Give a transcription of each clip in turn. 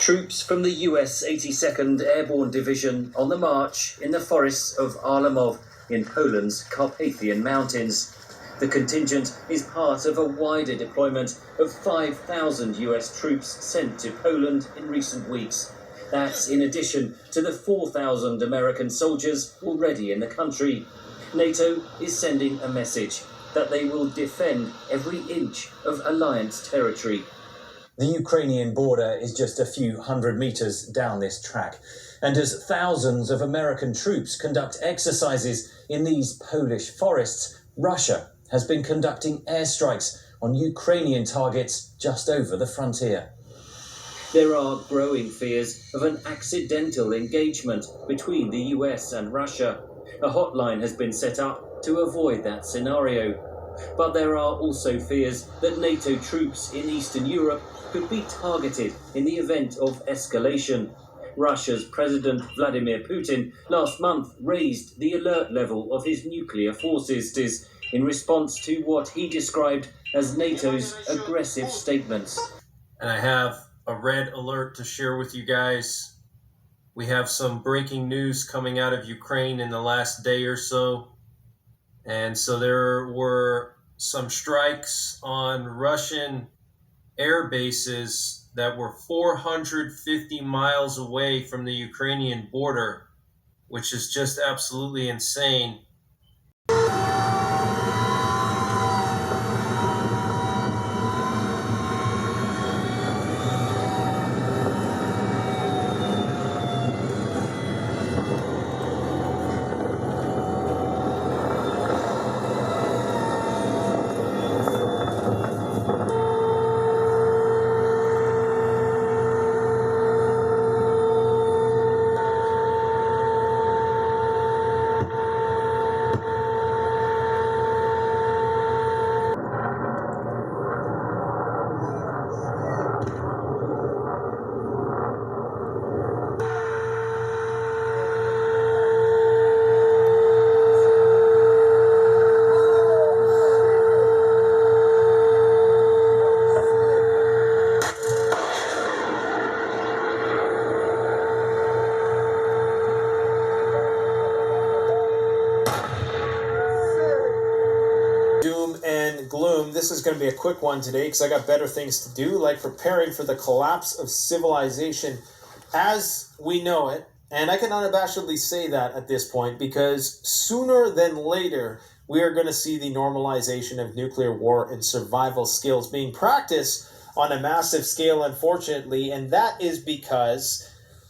Troops from the US 82nd Airborne Division on the march in the forests of Arlamov in Poland's Carpathian Mountains. The contingent is part of a wider deployment of 5,000 US troops sent to Poland in recent weeks. That's in addition to the 4,000 American soldiers already in the country. NATO is sending a message that they will defend every inch of alliance territory. The Ukrainian border is just a few hundred meters down this track. And as thousands of American troops conduct exercises in these Polish forests, Russia has been conducting airstrikes on Ukrainian targets just over the frontier. There are growing fears of an accidental engagement between the US and Russia. A hotline has been set up to avoid that scenario. But there are also fears that NATO troops in Eastern Europe could be targeted in the event of escalation. Russia's President Vladimir Putin last month raised the alert level of his nuclear forces in response to what he described as NATO's aggressive statements. And I have a red alert to share with you guys. We have some breaking news coming out of Ukraine in the last day or so. And so there were some strikes on Russian air bases that were 450 miles away from the Ukrainian border, which is just absolutely insane. Gloom. This is going to be a quick one today because I got better things to do, like preparing for the collapse of civilization as we know it. And I can unabashedly say that at this point because sooner than later, we are going to see the normalization of nuclear war and survival skills being practiced on a massive scale, unfortunately. And that is because,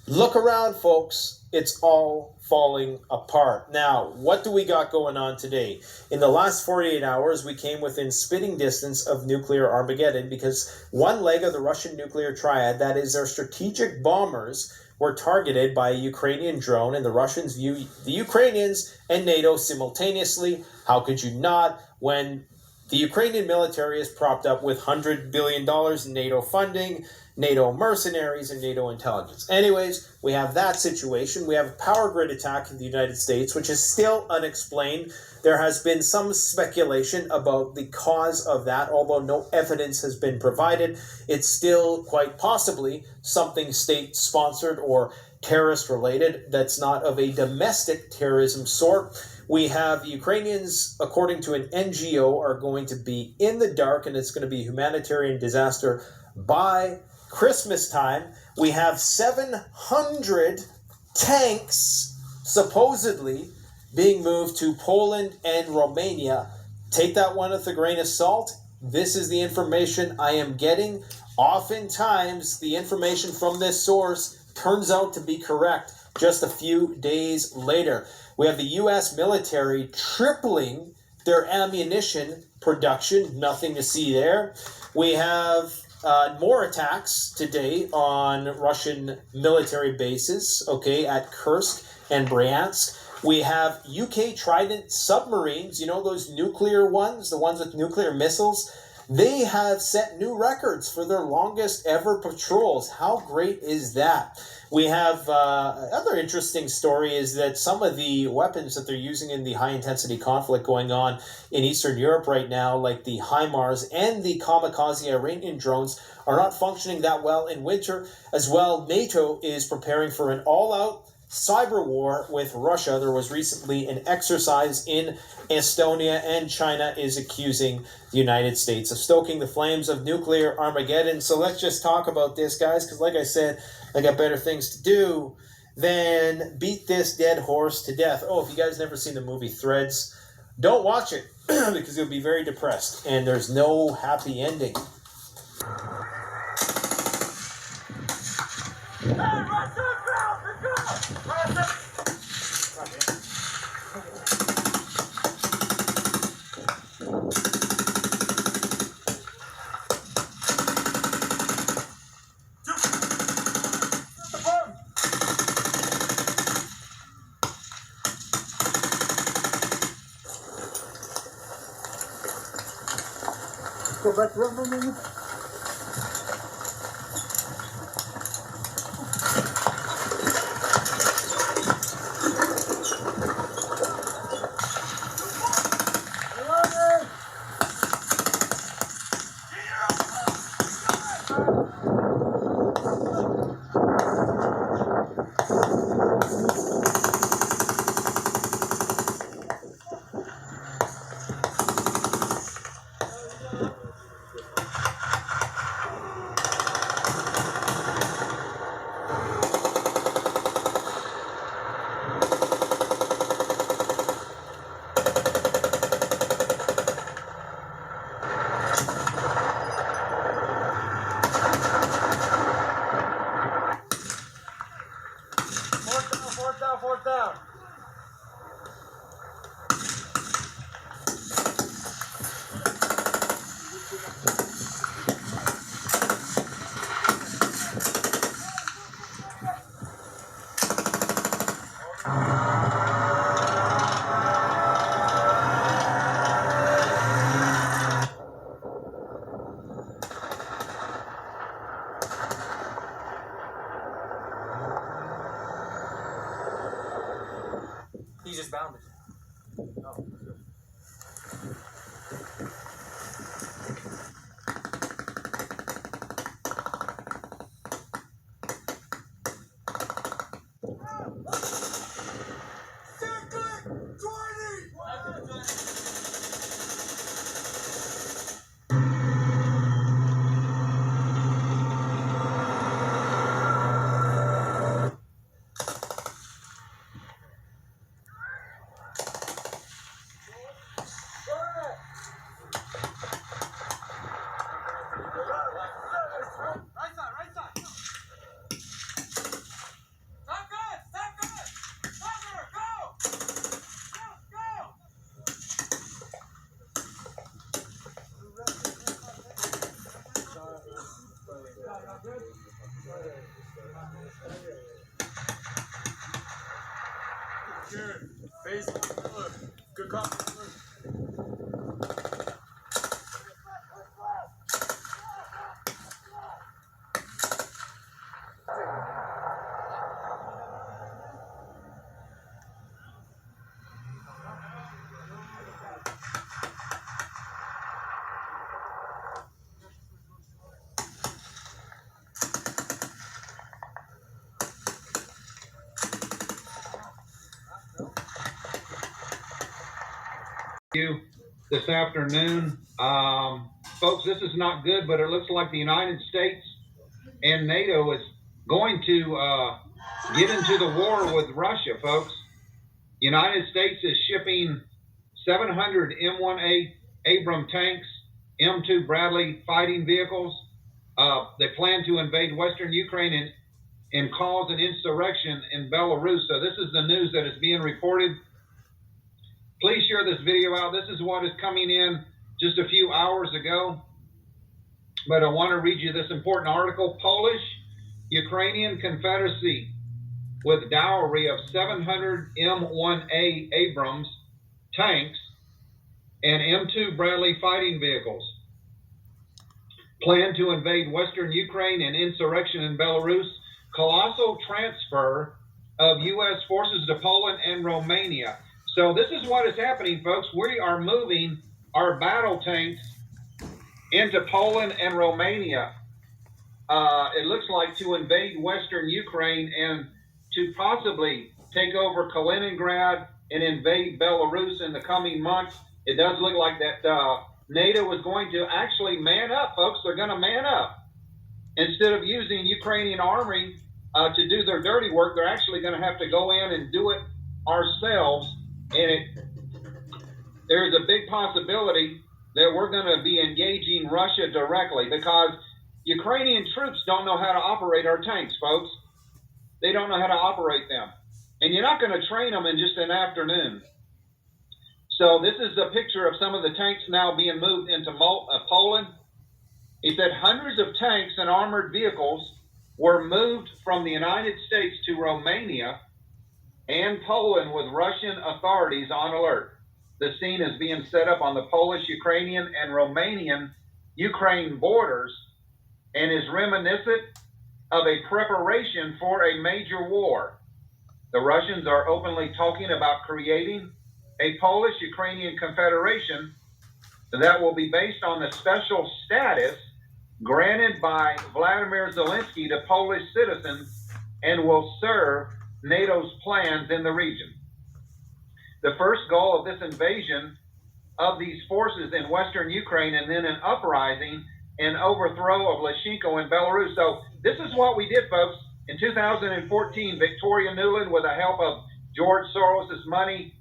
look around, folks, it's all falling apart. Now, what do we got going on today? In the last 48 hours, we came within spitting distance of nuclear Armageddon because one leg of the Russian nuclear triad, that is their strategic bombers, were targeted by a Ukrainian drone, and the Russians view the Ukrainians and NATO simultaneously. How could you not when the Ukrainian military is propped up with $100 billion in NATO funding, NATO mercenaries, and NATO intelligence? Anyways, we have that situation. We have a power grid attack in the United States, which is still unexplained. There has been some speculation about the cause of that, although no evidence has been provided. It's still quite possibly something state-sponsored or terrorist-related that's not of a domestic terrorism sort. We have Ukrainians, according to an NGO, are going to be in the dark, and it's going to be a humanitarian disaster by Christmas time. We have 700 tanks supposedly being moved to Poland and Romania. Take that one with a grain of salt. This is the information I am getting. Oftentimes, the information from this source turns out to be correct just a few days later. We have the U.S. military tripling their ammunition production. Nothing to see there. We have more attacks today on Russian military bases, at Kursk and Bryansk. We have UK Trident submarines, those nuclear ones, the ones with nuclear missiles. They have set new records for their longest ever patrols. How great is that? We have another interesting story is that some of the weapons that they're using in the high-intensity conflict going on in Eastern Europe right now, like the HIMARS and the kamikaze Iranian drones, are not functioning that well in winter. As well, NATO is preparing for an all-out cyber war with Russia. There was recently an exercise in Estonia, and China is accusing the United States of stoking the flames of nuclear Armageddon. So let's just talk about this, guys, because like I said, I got better things to do than beat this dead horse to death. Oh, if you guys never seen the movie Threads, don't watch it because you'll be very depressed, and there's no happy ending. Go back, run. Fourth down. He just bounded. Oh. Sure. Phase 1. Good call. You this afternoon. Folks, this is not good, but it looks like the United States and NATO is going to get into the war with Russia, folks. United States is shipping 700 M1A Abram tanks, M2 Bradley fighting vehicles. They plan to invade Western Ukraine and cause an insurrection in Belarus. So this is the news that is being reported. Please share this video out. This is what is coming in just a few hours ago. But I want to read you this important article. Polish-Ukrainian Confederacy with dowry of 700 M1A Abrams tanks and M2 Bradley fighting vehicles. plan to invade Western Ukraine and insurrection in Belarus, colossal transfer of U.S. forces to Poland and Romania. So this is what is happening, folks. We are moving our battle tanks into Poland and Romania. It looks like to invade Western Ukraine and to possibly take over Kaliningrad and invade Belarus in the coming months. It does look like that NATO is going to actually man up, folks. They're going to man up. Instead of using Ukrainian army to do their dirty work, they're actually going to have to go in and do it ourselves. And there's a big possibility that we're going to be engaging Russia directly because Ukrainian troops don't know how to operate our tanks, folks. They don't know how to operate them. And you're not going to train them in just an afternoon. So this is a picture of some of the tanks now being moved into Poland. He said hundreds of tanks and armored vehicles were moved from the United States to Romania and Poland with Russian authorities on alert. The scene is being set up on the Polish, Ukrainian, and Romanian Ukraine borders and is reminiscent of a preparation for a major war. The Russians are openly talking about creating a Polish-Ukrainian confederation that will be based on the special status granted by Vladimir Zelensky to Polish citizens and will serve NATO's plans in the region. The first goal of this invasion of these forces in Western Ukraine and then an uprising and overthrow of Lukashenko in Belarus. So this is what we did, folks. In 2014, Victoria Nuland, with the help of George Soros' money,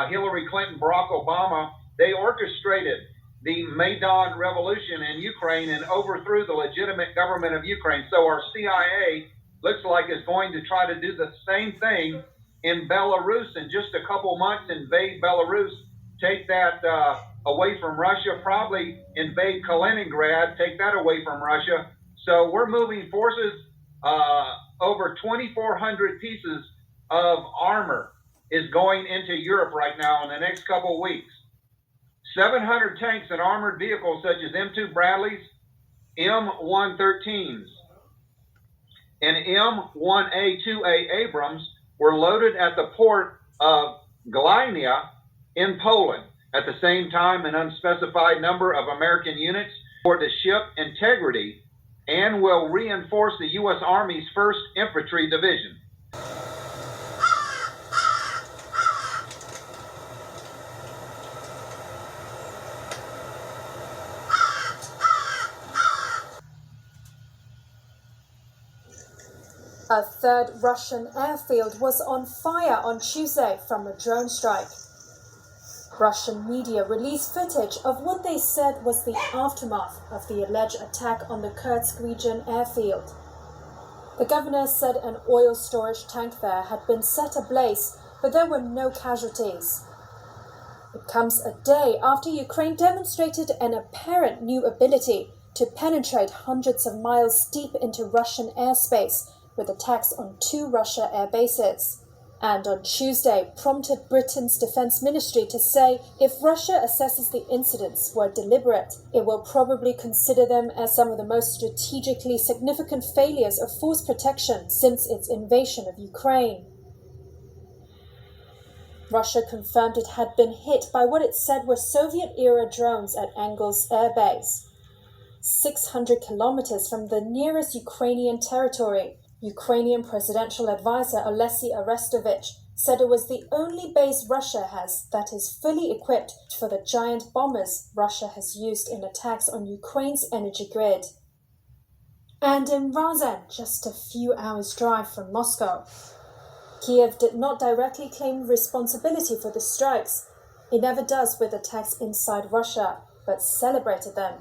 Hillary Clinton, Barack Obama, they orchestrated the Maidan Revolution in Ukraine and overthrew the legitimate government of Ukraine. So our CIA looks like it's going to try to do the same thing in Belarus in just a couple months, invade Belarus, take that away from Russia, probably invade Kaliningrad, take that away from Russia. So we're moving forces. Over 2,400 pieces of armor is going into Europe right now in the next couple of weeks. 700 tanks and armored vehicles such as M2 Bradleys, M113s, and M1A2A Abrams were loaded at the port of Gdynia in Poland. At the same time, an unspecified number of American units for the ship integrity and will reinforce the U.S. Army's 1st Infantry Division. A third Russian airfield was on fire on Tuesday from a drone strike. Russian media released footage of what they said was the aftermath of the alleged attack on the Kursk region airfield. The governor said an oil storage tank there had been set ablaze, but there were no casualties. It comes a day after Ukraine demonstrated an apparent new ability to penetrate hundreds of miles deep into Russian airspace with attacks on 2 Russia air bases. And on Tuesday prompted Britain's defense ministry to say if Russia assesses the incidents were deliberate, it will probably consider them as some of the most strategically significant failures of force protection since its invasion of Ukraine. Russia confirmed it had been hit by what it said were Soviet-era drones at Engels Air Base, 600 kilometers from the nearest Ukrainian territory. Ukrainian presidential advisor Oleksiy Arestovich said it was the only base Russia has that is fully equipped for the giant bombers Russia has used in attacks on Ukraine's energy grid. And in Ryazan, just a few hours' drive from Moscow, Kiev did not directly claim responsibility for the strikes. It never does with attacks inside Russia, but celebrated them.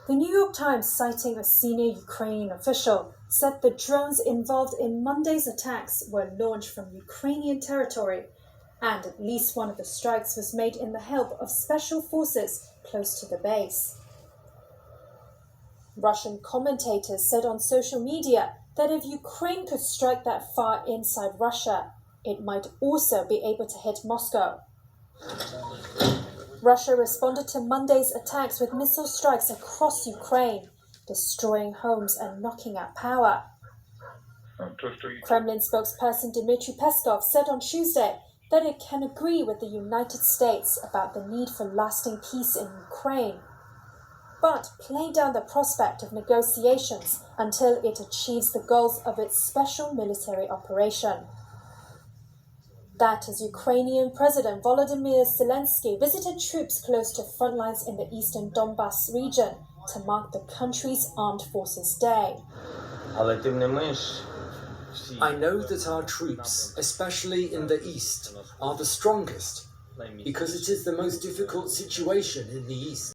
The New York Times, citing a senior Ukrainian official, said the drones involved in Monday's attacks were launched from Ukrainian territory, and at least one of the strikes was made in the help of special forces close to the base. Russian commentators said on social media that if Ukraine could strike that far inside Russia, it might also be able to hit Moscow. Russia responded to Monday's attacks with missile strikes across Ukraine, destroying homes and knocking out power. Kremlin spokesperson Dmitry Peskov said on Tuesday that it can agree with the United States about the need for lasting peace in Ukraine, but played down the prospect of negotiations until it achieves the goals of its special military operation. That as Ukrainian President Volodymyr Zelensky visited troops close to front lines in the eastern Donbas region to mark the country's Armed Forces Day. I know that our troops, especially in the east, are the strongest because it is the most difficult situation in the east.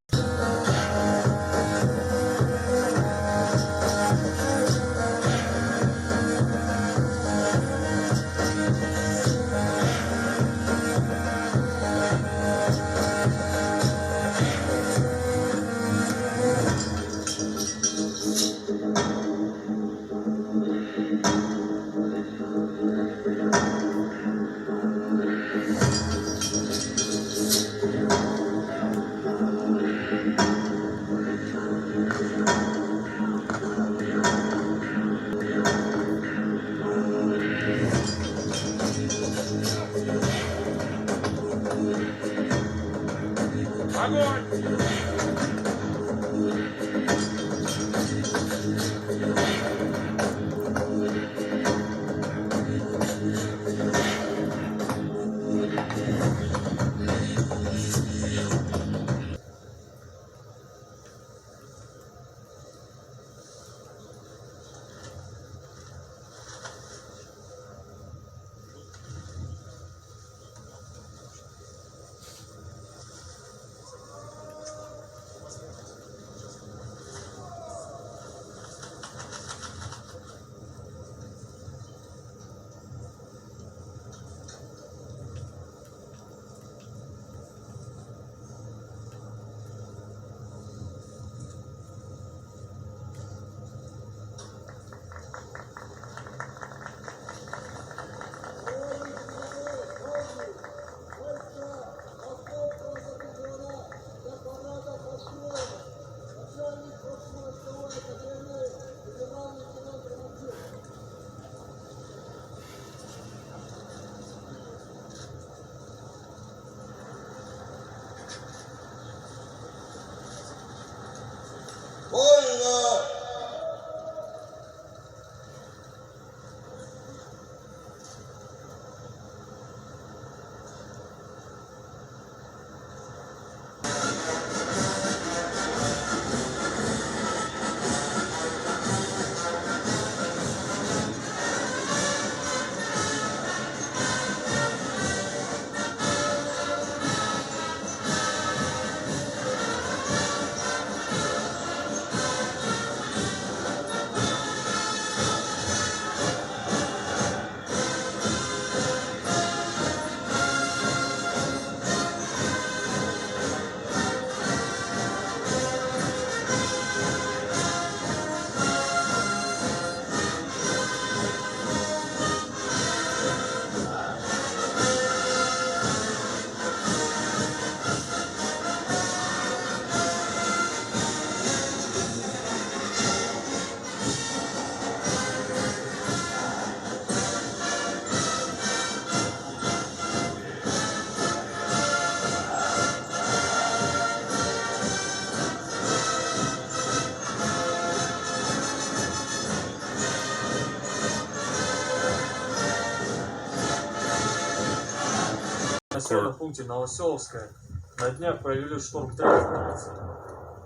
В населенном пункте Новоселовское на днях провели штурм 3 улицы.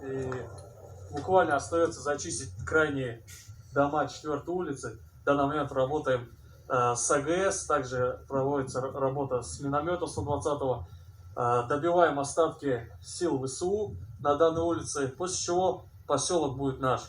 И буквально остается зачистить крайние дома 4 улицы. В данный момент работаем с АГС, также проводится работа с минометом 120-го. Добиваем остатки сил ВСУ на данной улице, после чего поселок будет наш.